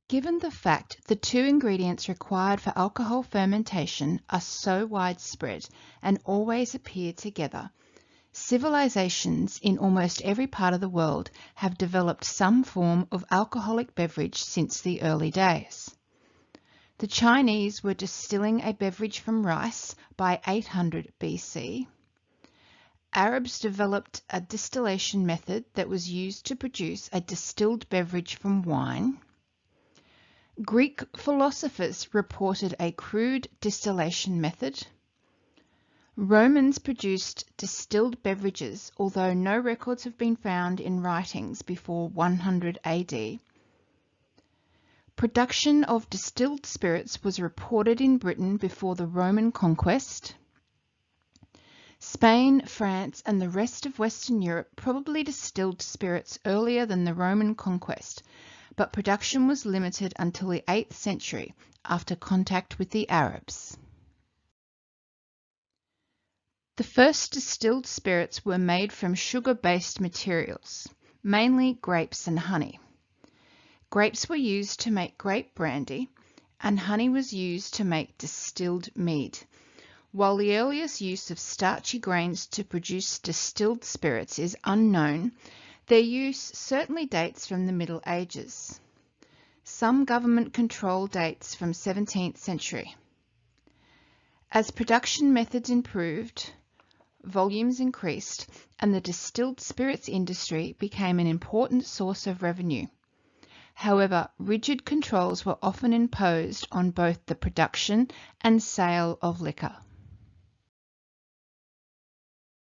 Given the fact the two ingredients required for alcohol fermentation are so widespread and always appear together, civilizations in almost every part of the world have developed some form of alcoholic beverage since the early days. The Chinese were distilling a beverage from rice by 800 BC. Arabs developed a distillation method that was used to produce a distilled beverage from wine. Greek philosophers reported a crude distillation method. Romans produced distilled beverages, although no records have been found in writings before 100 AD. Production of distilled spirits was reported in Britain before the Roman conquest. Spain, France, and the rest of Western Europe probably distilled spirits earlier than the Roman conquest, but production was limited until the 8th century after contact with the Arabs. The first distilled spirits were made from sugar-based materials, mainly grapes and honey. Grapes were used to make grape brandy, and honey was used to make distilled mead. While the earliest use of starchy grains to produce distilled spirits is unknown, their use certainly dates from the Middle Ages. Some government control dates from 17th century. As production methods improved, volumes increased, and the distilled spirits industry became an important source of revenue. However, rigid controls were often imposed on both the production and sale of liquor.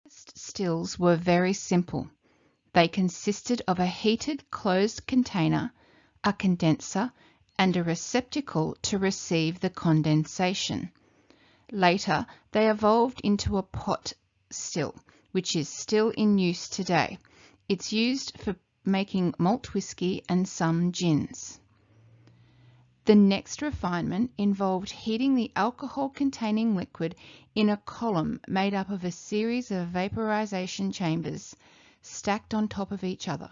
Stills were very simple. They consisted of a heated closed container, a condenser, and a receptacle to receive the condensation. Later, they evolved into a pot still, which is still in use today. It's used for making malt whiskey and some gins. The next refinement involved heating the alcohol-containing liquid in a column made up of a series of vaporization chambers stacked on top of each other.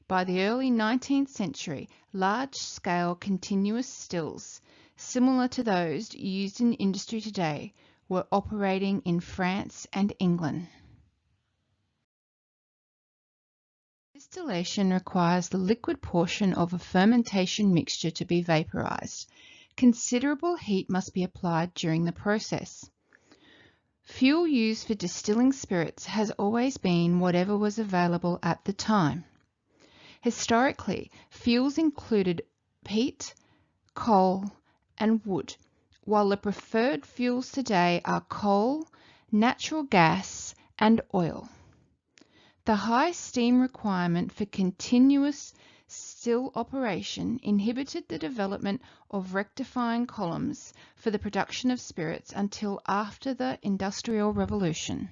By the early 19th century, large-scale continuous stills, similar to those used in industry today, were operating in France and England. Distillation requires the liquid portion of a fermentation mixture to be vaporized. Considerable heat must be applied during the process. Fuel used for distilling spirits has always been whatever was available at the time. Historically, fuels included peat, coal, and wood, while the preferred fuels today are coal, natural gas, and oil. The high steam requirement for continuous still operation inhibited the development of rectifying columns for the production of spirits until after the Industrial Revolution.